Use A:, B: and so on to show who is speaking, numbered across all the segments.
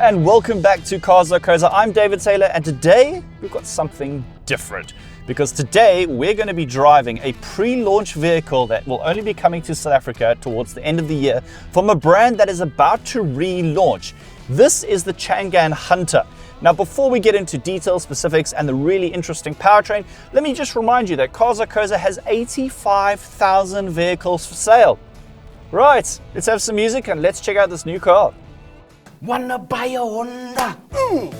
A: and welcome back to Cars.co.za. I'm David Taylor, and today we've got something different because today we're going to be driving a pre-launch vehicle that will only be coming to South Africa towards the end of the year from a brand that is about to relaunch. This is the Changan Hunter. Now, before we get into details, specifics, and the really interesting powertrain, let me just remind you that Cars.co.za has 85,000 vehicles for sale. Right, let's have some music and let's check out this new car.
B: Wanna buy a Honda?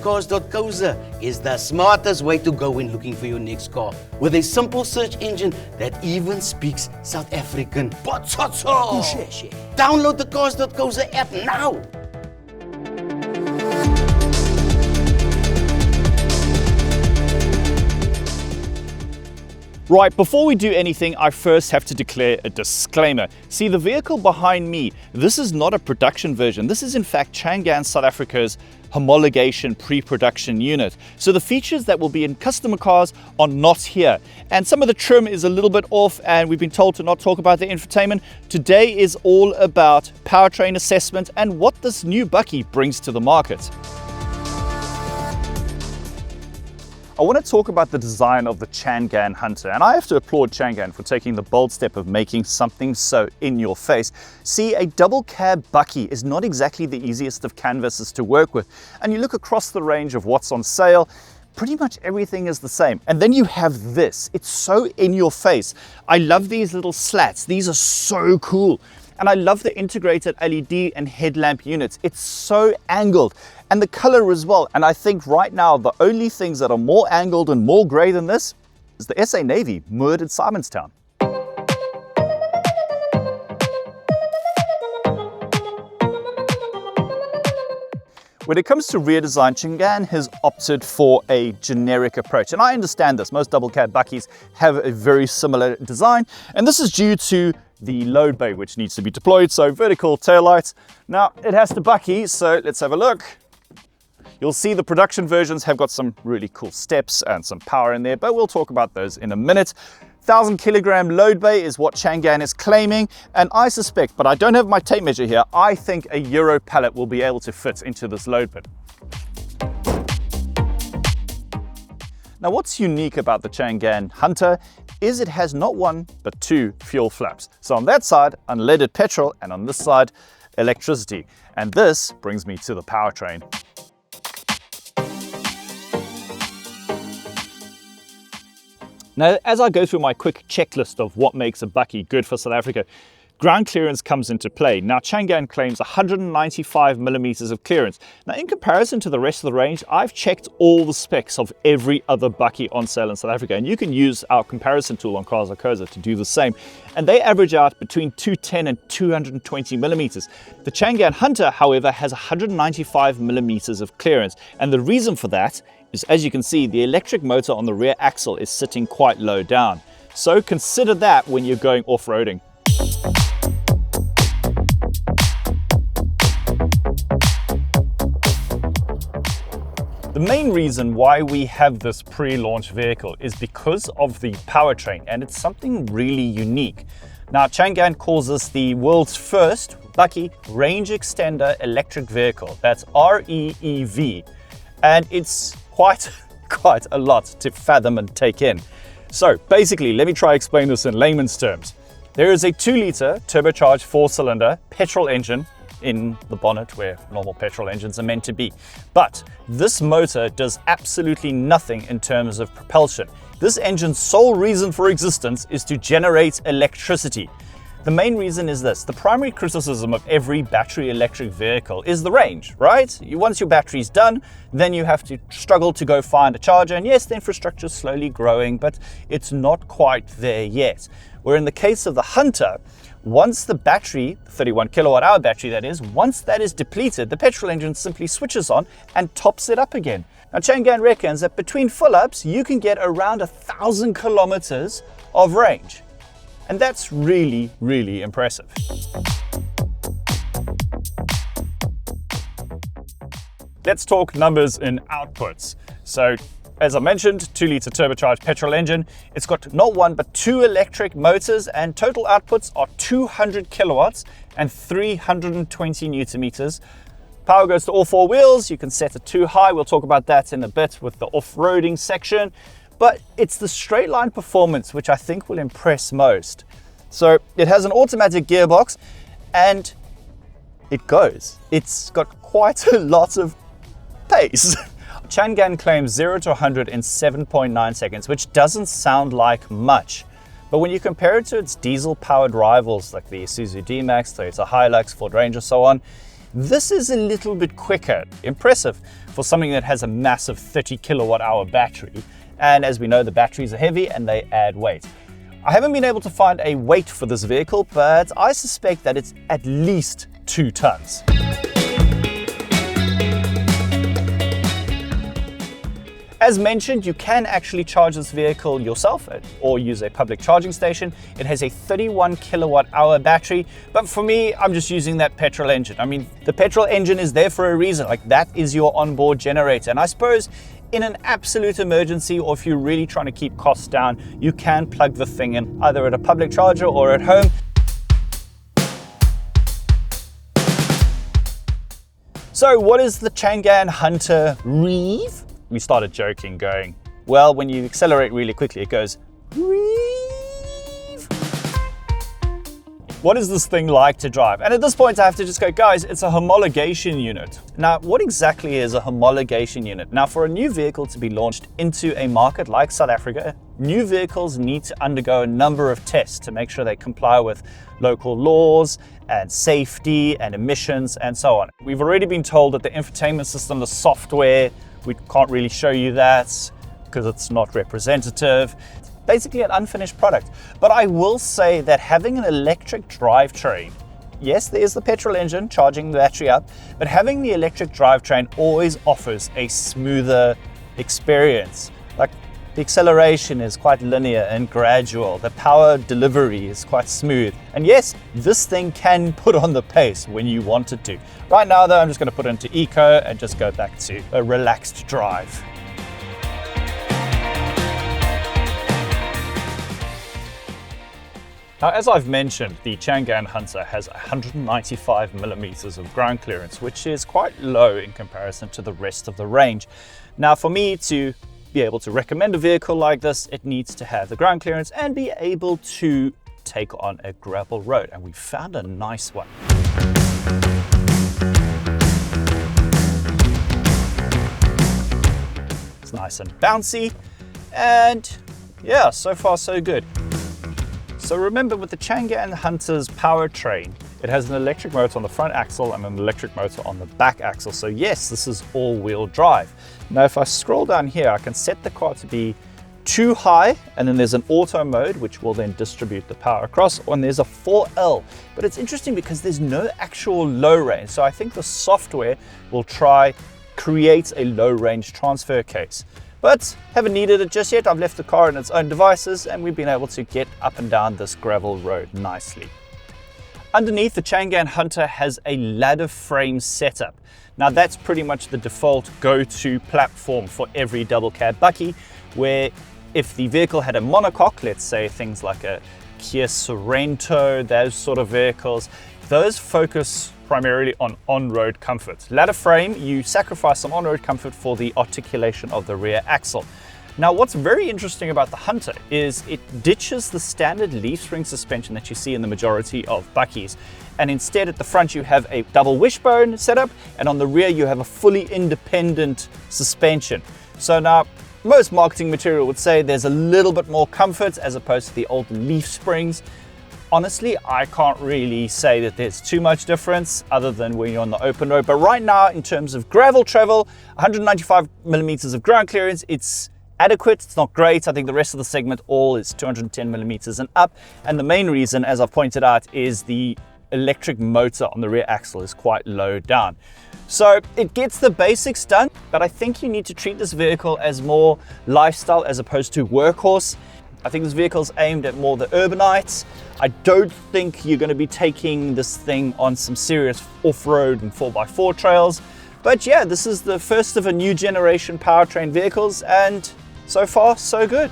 B: Cars.co.za is the smartest way to go when looking for your next car. With a simple search engine that even speaks South African. Download the Cars.co.za app now.
A: Right, before we do anything, I first have to declare a disclaimer. See, the vehicle behind me, this is not a production version. This is in fact Changan South Africa's homologation pre-production unit. So the features that will be in customer cars are not here. And some of the trim is a little bit off, and we've been told to not talk about the infotainment. Today is all about powertrain assessment and what this new bakkie brings to the market. I want to talk about the design of the Changan Hunter, and I have to applaud Changan for taking the bold step of making something so in your face. See, a double cab bakkie is not exactly the easiest of canvases to work with, and you look across the range of what's on sale, pretty much everything is the same. And then you have this, it's so in your face. I love these little slats, these are so cool. And I love the integrated LED and headlamp units. It's so angled, and the color as well. And I think right now, the only things that are more angled and more gray than this is the SA Navy moored at Simonstown. When it comes to rear design, Changan has opted for a generic approach. And I understand this. Most double cab bakkies have a very similar design. And this is due to the load bay, which needs to be deployed. So vertical taillights. Now it has to bakkie, so let's have a look. You'll see the production versions have got some really cool steps and some power in there, but we'll talk about those in a minute. 1,000 kilogram load bay is what Changan is claiming, and I suspect, but I don't have my tape measure here, I think a Euro pallet will be able to fit into this load bin. Now, what's unique about the Changan Hunter is it has not one, but two fuel flaps. So on that side, unleaded petrol, and on this side, electricity. And this brings me to the powertrain. Now, as I go through my quick checklist of what makes a bakkie good for South Africa, ground clearance comes into play. Now, Changan claims 195 millimeters of clearance. Now, in comparison to the rest of the range, I've checked all the specs of every other bakkie on sale in South Africa, and you can use our comparison tool on Cars.co.za to do the same. And they average out between 210 and 220 millimeters. The Changan Hunter, however, has 195 millimeters of clearance. And the reason for that is, as you can see, the electric motor on the rear axle is sitting quite low down. So consider that when you're going off-roading. The main reason why we have this pre-launch vehicle is because of the powertrain, and it's something really unique. Now, Changan calls this the world's first bakkie range extender electric vehicle. That's REEV, and it's quite a lot to fathom and take in. So basically, let me try explain this in layman's terms. There is a 2-liter turbocharged 4-cylinder petrol engine in the bonnet where normal petrol engines are meant to be. But this motor does absolutely nothing in terms of propulsion. This engine's sole reason for existence is to generate electricity. The main reason is this: the primary criticism of every battery electric vehicle is the range, right? Once your battery's done, then you have to struggle to go find a charger. And yes, the infrastructure is slowly growing, but it's not quite there yet. Where in the case of the Hunter, once the battery, 31 kilowatt hour battery that is, once that is depleted, the petrol engine simply switches on and tops it up again. Now, Changan reckons that between full-ups, you can get around 1,000 kilometers of range. And that's really, really impressive. Let's talk numbers in outputs. So, as I mentioned, 2-liter turbocharged petrol engine. It's got not one, but two electric motors, and total outputs are 200 kilowatts and 320 newton meters. Power goes to all four wheels. You can set it too high. We'll talk about that in a bit with the off-roading section. But it's the straight line performance which I think will impress most. So it has an automatic gearbox and it goes. It's got quite a lot of pace. Changan claims 0 to 100 in 7.9 seconds, which doesn't sound like much. But when you compare it to its diesel-powered rivals like the Isuzu D-Max, Toyota Hilux, Ford Ranger, so on, this is a little bit quicker. Impressive for something that has a massive 30 kilowatt-hour battery. And as we know, the batteries are heavy and they add weight. I haven't been able to find a weight for this vehicle, but I suspect that it's at least 2 tons. As mentioned, you can actually charge this vehicle yourself or use a public charging station. It has a 31 kilowatt hour battery, but for me, I'm just using that petrol engine. I mean, the petrol engine is there for a reason. Like, that is your onboard generator. And I suppose in an absolute emergency, or if you're really trying to keep costs down, you can plug the thing in either at a public charger or at home. So what is the Changan Hunter REEV? We started joking, going, well, when you accelerate really quickly, it goes REEV. What is this thing like to drive? And at this point, I have to just go, guys, it's a homologation unit. Now, what exactly is a homologation unit? Now, for a new vehicle to be launched into a market like South Africa, new vehicles need to undergo a number of tests to make sure they comply with local laws and safety and emissions and so on. We've already been told that the infotainment system, the software, we can't really show you that because it's not representative. It's basically an unfinished product. But I will say that having an electric drivetrain, yes, there's the petrol engine charging the battery up, but having the electric drivetrain always offers a smoother experience. Like, the acceleration is quite linear and gradual. The power delivery is quite smooth. And yes, this thing can put on the pace when you want it to. Right now though, I'm just going to put it into eco and just go back to a relaxed drive. Now, as I've mentioned, the Changan Hunter has 195 millimeters of ground clearance, which is quite low in comparison to the rest of the range. Now, for me to be able to recommend a vehicle like this, it needs to have the ground clearance and be able to take on a gravel road. And we found a nice one. It's nice and bouncy, and yeah, so far so good. So remember, with the Changan Hunter's powertrain, it has an electric motor on the front axle and an electric motor on the back axle. So yes, this is all-wheel drive. Now, if I scroll down here, I can set the car to be too high, and then there's an auto mode, which will then distribute the power across, and there's a 4L. But it's interesting because there's no actual low range. So I think the software will try create a low range transfer case. But haven't needed it just yet. I've left the car in its own devices and we've been able to get up and down this gravel road nicely. Underneath, the Changan Hunter has a ladder frame setup. Now that's pretty much the default go-to platform for every double cab bakkie, where if the vehicle had a monocoque, let's say things like a Kia Sorento, those sort of vehicles, those focus primarily on-road comfort. Ladder frame, you sacrifice some on-road comfort for the articulation of the rear axle. Now, what's very interesting about the Hunter is it ditches the standard leaf spring suspension that you see in the majority of bakkies. And instead, at the front, you have a double wishbone setup, and on the rear, you have a fully independent suspension. So now, most marketing material would say there's a little bit more comfort as opposed to the old leaf springs. Honestly, I can't really say that there's too much difference other than when you're on the open road. But right now, in terms of gravel travel, 195 millimeters of ground clearance, it's adequate. It's not great. I think the rest of the segment all is 210 millimeters and up. And the main reason, as I've pointed out, is the electric motor on the rear axle is quite low down. So it gets the basics done, but I think you need to treat this vehicle as more lifestyle as opposed to workhorse. I think this vehicle is aimed at more the urbanites. I don't think you're going to be taking this thing on some serious off-road and 4x4 trails. But yeah, this is the first of a new generation powertrain vehicles, and so far, so good.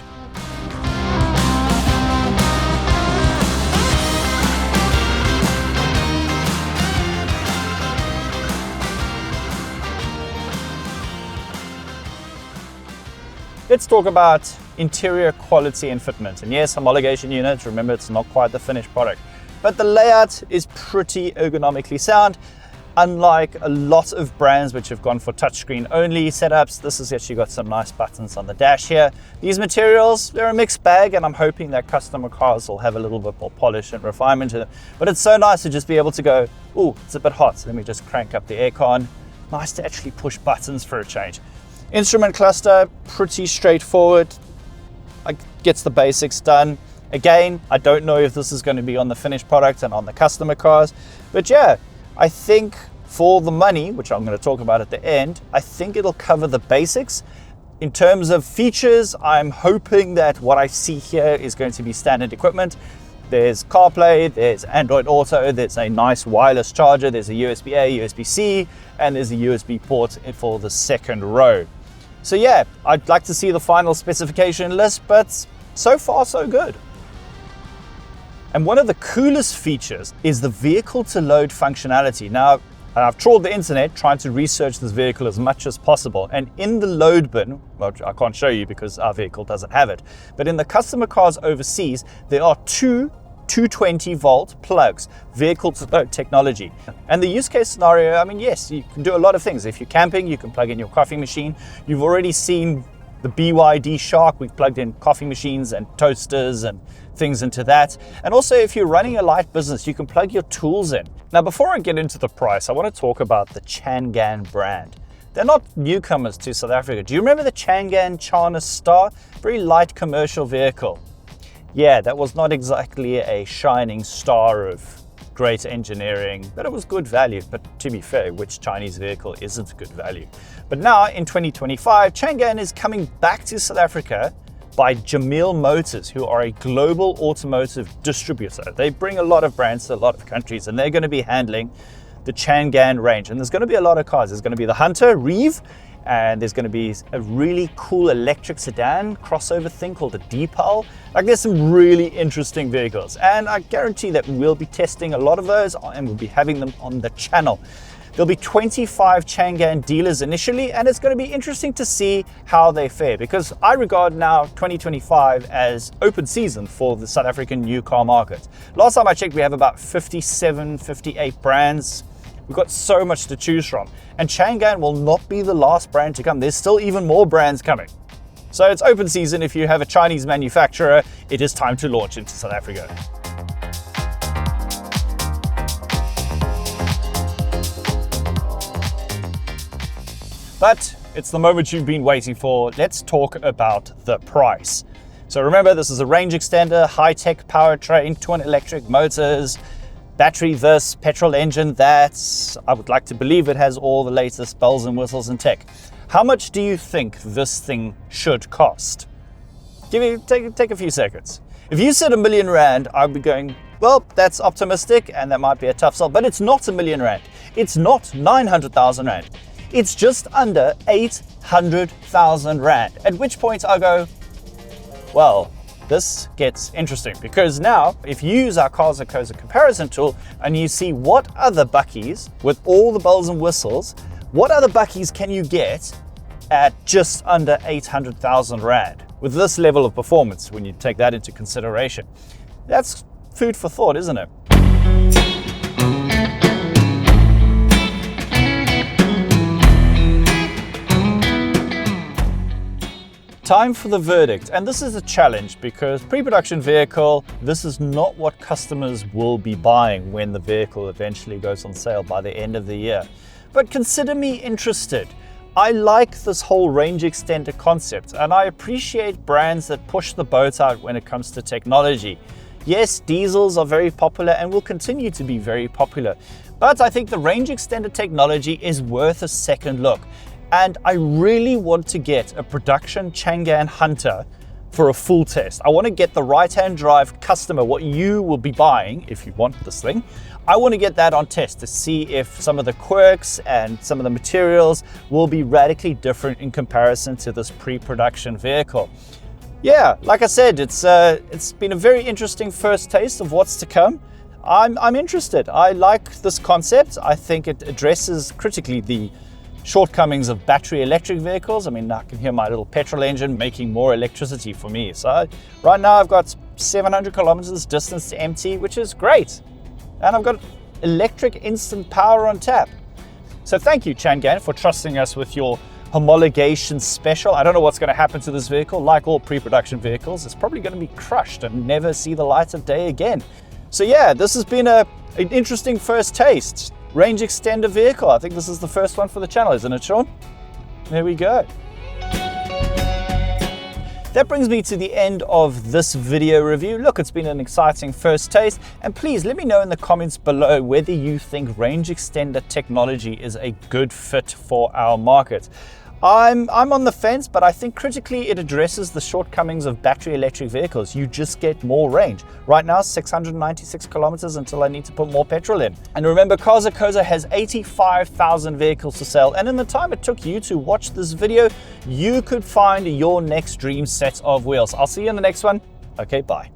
A: let's talk about interior quality and fitment. And yes, homologation units, remember it's not quite the finished product, but the layout is pretty ergonomically sound. Unlike a lot of brands which have gone for touchscreen only setups, this has actually got some nice buttons on the dash here. These materials, they're a mixed bag, and I'm hoping that customer cars will have a little bit more polish and refinement to them. But it's so nice to just be able to go, oh, it's a bit hot, so let me just crank up the aircon. Nice to actually push buttons for a change. Instrument cluster, pretty straightforward. Gets the basics done. Again, I don't know if this is going to be on the finished product and on the customer cars, but yeah, I think for the money, which I'm going to talk about at the end, I think it'll cover the basics. In terms of features, I'm hoping that what I see here is going to be standard equipment. There's CarPlay, there's Android Auto, there's a nice wireless charger, there's a USB-A, USB-C, and there's a USB port for the second row. So yeah, I'd like to see the final specification list, but so far so good. And one of the coolest features is the vehicle to load functionality. Now, I've trawled the internet trying to research this vehicle as much as possible. And in the load bin, well, I can't show you because our vehicle doesn't have it, but in the customer cars overseas, there are two 220 volt plugs, vehicle to load technology. And the use case scenario, I mean, yes, you can do a lot of things. If you're camping, you can plug in your coffee machine. You've already seen the BYD Shark. We've plugged in coffee machines and toasters and things into that. And also, if you're running a light business, you can plug your tools in. Now, before I get into the price, I want to talk about the Changan brand. They're not newcomers to South Africa. Do you remember the Changan Chana Star? Very light commercial vehicle. Yeah, that was not exactly a shining star of great engineering, but it was good value. But to be fair, which Chinese vehicle isn't good value? But now in 2025, Changan is coming back to South Africa by Jamil Motors, who are a global automotive distributor. They bring a lot of brands to a lot of countries, and they're going to be handling the Changan range. And there's going to be a lot of cars. There's going to be the Hunter, REEV, and there's going to be a really cool electric sedan crossover thing called the D-Pal. Like, there's some really interesting vehicles, and I guarantee that we'll be testing a lot of those and we'll be having them on the channel. There'll be 25 Changan dealers initially, and it's going to be interesting to see how they fare, because I regard now 2025 as open season for the South African new car market. Last time I checked, we have about 57, 58 brands. We've got so much to choose from, and Changan will not be the last brand to come. There's still even more brands coming. So it's open season. If you have a Chinese manufacturer, it is time to launch into South Africa. But it's the moment you've been waiting for. Let's talk about the price. So remember, this is a range extender, high-tech powertrain, twin electric motors, battery this, petrol engine that. I would like to believe it has all the latest bells and whistles and tech. How much do you think this thing should cost? Take a few seconds. If you said R1 million, I'd be going, well, that's optimistic and that might be a tough sell, but it's not R1 million. It's not 900,000 Rand. It's just under 800,000 Rand. At which point I go, well, this gets interesting, because now if you use our Cars.co.za comparison tool and you see what other bakkies with all the bells and whistles, what other bakkies can you get at just under 800,000 Rand with this level of performance when you take that into consideration? That's food for thought, isn't it? Time for the verdict, and this is a challenge because pre-production vehicle, this is not what customers will be buying when the vehicle eventually goes on sale by the end of the year. But consider me interested. I like this whole range extender concept, and I appreciate brands that push the boat out when it comes to technology. Yes, diesels are very popular and will continue to be very popular, but I think the range extender technology is worth a second look. And I really want to get a production Changan Hunter for a full test. I want to get the right-hand drive customer, what you will be buying if you want this thing. I want to get that on test to see if some of the quirks and some of the materials will be radically different in comparison to this pre-production vehicle. Yeah, like I said, it's been a very interesting first taste of what's to come. I'm interested. I like this concept. I think it addresses critically the shortcomings of battery electric vehicles. I mean, I can hear my little petrol engine making more electricity for me. So right now I've got 700 kilometers distance to empty, which is great. And I've got electric instant power on tap. So thank you, Changan, for trusting us with your homologation special. I don't know what's going to happen to this vehicle. Like all pre-production vehicles, it's probably going to be crushed and never see the light of day again. So yeah, this has been an interesting first taste. Range extender vehicle. I think this is the first one for the channel, isn't it, Sean? There we go. That brings me to the end of this video review. Look, it's been an exciting first taste, and please let me know in the comments below whether you think range extender technology is a good fit for our market. I'm on the fence, but I think critically it addresses the shortcomings of battery electric vehicles. You just get more range. Right now, 696 kilometers until I need to put more petrol in. And remember, Cars.co.za has 85,000 vehicles to sell. And in the time it took you to watch this video, you could find your next dream set of wheels. I'll see you in the next one. Okay, bye.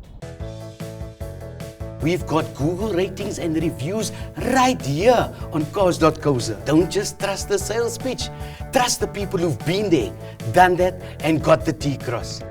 B: We've got Google ratings and reviews right here on Cars.co.za. Don't just trust the sales pitch. Trust the people who've been there, done that, and got the T-cross.